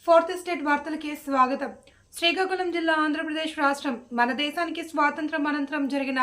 Fourth state వార్తలకి స్వాగతం. శ్రీకాకుళం జిల్లా ఆంధ్రప్రదేశ్ రాష్ట్రం మన దేశానికి స్వాతంత్రం అనంతరం జరిగిన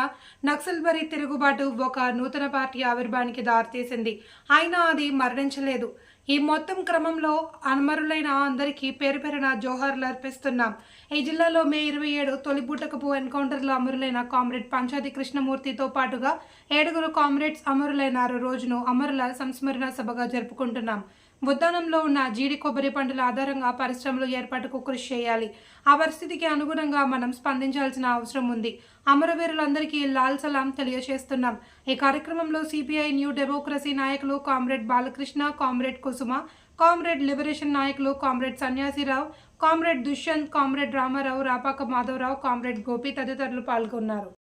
నక్సల్బరీ తిరుగుబాటు ఒక నూతన పార్టీ ఆవిర్భావానికి దారితీసింది. అయినా అది మరణించలేదు. ఈ మొత్తం క్రమంలో అమరులైన అందరికీ పేరు పేరున జోహార్లు అర్పిస్తున్నాం. ఈ జిల్లాలో మే 27 తొలి బూటకపు ఎన్కౌంటర్లో అమరులైన కామ్రేడ్ పంచాది కృష్ణమూర్తితో పాటుగా 7 కామ్రేడ్స్ అమరులైన రోజును అమరుల సంస్మరణ సభగా జరుపుకుంటున్నాం. ఉద్యానంలో ఉన్న జీడి కొబ్బరి పండుల ఆధారంగా పరిశ్రమలు ఏర్పాటుకు కృషి చేయాలి. ఆ పరిస్థితికి అనుగుణంగా మనం స్పందించాల్సిన అవసరం ఉంది. అమరవీరులందరికీ లాల్ సలాం తెలియజేస్తున్నాం. ఈ కార్యక్రమంలో సిపిఐ న్యూ డెమోక్రసీ నాయకులు comrade Balakrishna, comrade Kusuma, comrade liberation నాయకులు comrade Sanyasirao, comrade Dushyant, comrade Ramarao, Rapaka Madhavarao, comrade Gopi తదితరులు పాల్గొన్నారు.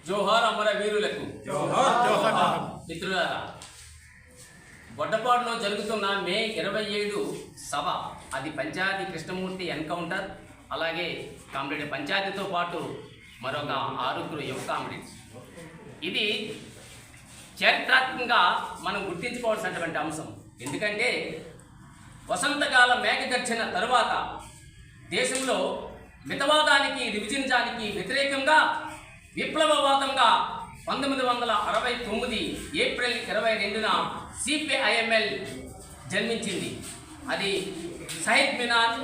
జోహార్ అమరవీరులకు. మిత్రులారా, బొడ్డపాడులో జరుగుతున్న మే 27 సభ, అది పంచాది కృష్ణమూర్తి ఎన్కౌంటర్, అలాగే కామ్రేడ్ పంచాయతీతో పాటు మరొక 6 యువ కామ్రేడ్స్. ఇది చారిత్రాత్మకంగా మనం గుర్తించుకోవాల్సినటువంటి అంశం. ఎందుకంటే వసంతకాల మేఘగర్జన తరువాత దేశంలో మితవాదానికి, రివిజనిజానికి వ్యతిరేకంగా విప్లవవాదంగా 1969 ఏప్రిల్ 22న సిపిఐఎంఎల్ జన్మించింది. అది షహీద్ మినార్,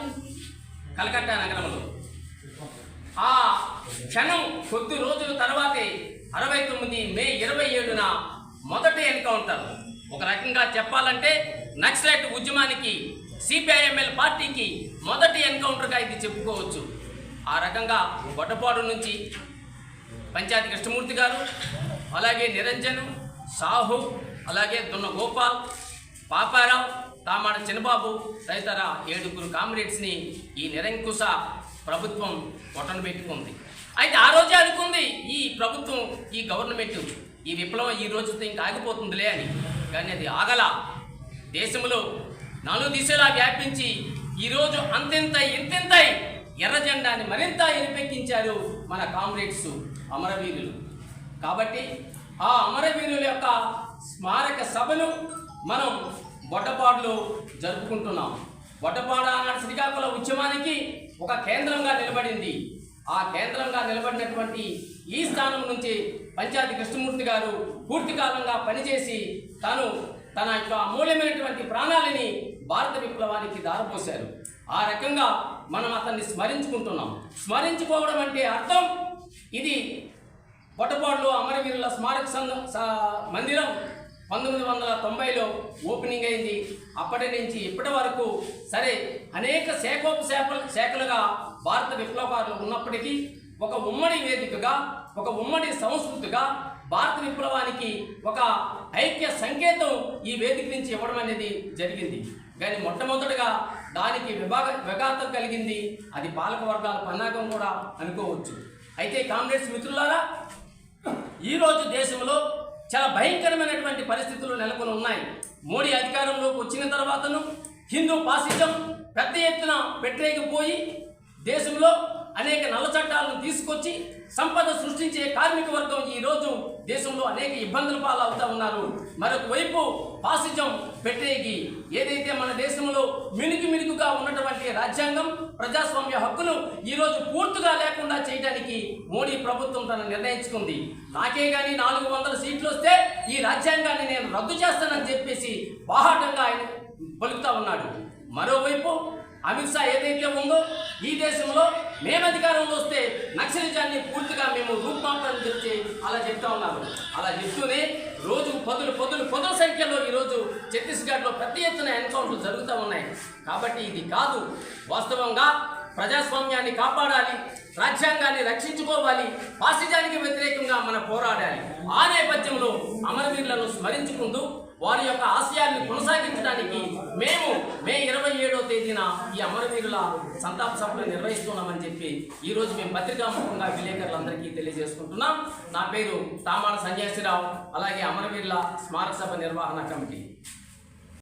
కలకత్తా నగరంలో. ఆ క్షణం కొద్ది రోజుల తర్వాతే 69 మే 27న మొదటి ఎన్కౌంటర్. ఒక రకంగా చెప్పాలంటే నక్సలైట్ ఉద్యమానికి, సిపిఐఎంఎల్ పార్టీకి మొదటి ఎన్కౌంటర్గా ఇది చెప్పుకోవచ్చు. ఆ రకంగా బొడ్డపాడు నుంచి పంచాయతీ కృష్ణమూర్తి గారు, అలాగే నిరంజన్, సాహు, అలాగే దున్న గోపాల్, పాపారావు, తామాడ చిన్నబాబు తదితర 7 కామ్రేడ్స్ని ఈ నిరంకుశ ప్రభుత్వం పొట్టను పెట్టుకుంది. అయితే ఆ రోజే అనుకుంది ఈ ప్రభుత్వం, ఈ గవర్నమెంట్, ఈ విప్లవం ఈ రోజుతో ఇంకా ఆగిపోతుందిలే అని. కానీ అది ఆగల. దేశంలో 4 దిశలా వ్యాపించి ఈరోజు ఇంతింతై ఎర్ర జెండాని మరింత ఎరిపెక్కించారు మన కామ్రేడ్స్, అమరవీరులు. కాబట్టి ఆ అమరవీరుల యొక్క స్మారక సభను మనం బొడ్డపాడులో జరుపుకుంటున్నాం. బొడ్డపాడు ఆనాడు శ్రీకాకుళం ఉద్యమానికి ఒక కేంద్రంగా నిలబడింది. ఆ కేంద్రంగా నిలబడినటువంటి ఈ స్థానం నుంచి పంచాది కృష్ణమూర్తి గారు పూర్తి కాలంగా పనిచేసి తన యొక్క అమూల్యమైనటువంటి ప్రాణాలని భారత విప్లవానికి దారపోశారు. ఆ రకంగా మనం అతన్ని స్మరించుకుంటున్నాం. స్మరించుకోవడం అంటే అర్థం, ఇది బొడ్డపాడులో అమరవీరుల స్మారక మందిరం 1990లో ఓపెనింగ్ అయింది. అప్పటి నుంచి ఇప్పటి వరకు సరే అనేక శాఖలుగా భారత విప్లవకారులు ఉన్నప్పటికీ ఒక ఉమ్మడి వేదికగా, ఒక ఉమ్మడి సంస్కృతిగా భారత విప్లవానికి ఒక ఐక్య సంకేతం ఈ వేదిక నుంచి ఇవ్వడం అనేది జరిగింది. కానీ మొట్టమొదటిగా దానికి విఘాతం కలిగింది అది పాలక వర్గాల పన్నాగం కూడా అనుకోవచ్చు. అయితే కామ్రేడ్స్ మిత్రులారా, ఈరోజు దేశంలో చాలా భయంకరమైనటువంటి పరిస్థితులు నెలకొని ఉన్నాయి. మోడీ అధికారంలోకి వచ్చిన తర్వాతను హిందూ ఫాసిజం పెద్ద ఎత్తున పెట్టేకపోయి దేశంలో అనేక నల్ల చట్టాలను తీసుకొచ్చి సంపద సృష్టించే కార్మిక వర్గం ఈరోజు దేశంలో అనేక ఇబ్బందుల పాలవుతూ ఉన్నారు. మరొక వైపు ఫాసిజం పెట్టేగి ఏదైతే మన దేశంలో మినుకుగా ఉన్నటువంటి రాజ్యాంగం, ప్రజాస్వామ్య హక్కులు ఈరోజు పూర్తిగా లేకుండా చేయడానికి మోడీ ప్రభుత్వం తను నిర్ణయించుకుంది. నాకే కానీ 400 సీట్లు వస్తే ఈ రాజ్యాంగాన్ని నేను రద్దు చేస్తానని చెప్పేసి బాహాటంగా ఆయన పలుకుతా ఉన్నాడు. మరోవైపు అమిత్ షా ఏదైతే ఉందో ఈ దేశంలో మేము అధికారంలో వస్తే నక్సలిజాన్ని పూర్తిగా మేము రూపుమాపడం చెప్తే అలా చెప్తా ఉన్నారు. అలా చెప్తూనే రోజు పదుల సంఖ్యలో ఈరోజు ఛత్తీస్గఢ్లో పెద్ద ఎత్తున ఎన్కౌంటర్లు జరుగుతూ ఉన్నాయి. కాబట్టి ఇది కాదు, వాస్తవంగా ప్రజాస్వామ్యాన్ని కాపాడాలి, రాజ్యాంగాన్ని రక్షించుకోవాలి, ఫాసిజానికి వ్యతిరేకంగా మనం పోరాడాలి. ఆ నేపథ్యంలో అమరవీరులను స్మరించుకుంటూ వారి యొక్క ఆశయాన్ని కొనసాగించడానికి మేము మే 27వ తేదీన ఈ అమరవీరుల సంతాప సభలు నిర్వహిస్తున్నామని చెప్పి ఈరోజు మేము పత్రికాముఖంగా విలేకరులందరికీ తెలియజేసుకుంటున్నాం. నా పేరు తామాడ సన్యాసిరావు, అలాగే అమరవీరుల స్మారక సభ నిర్వహణ కమిటీ.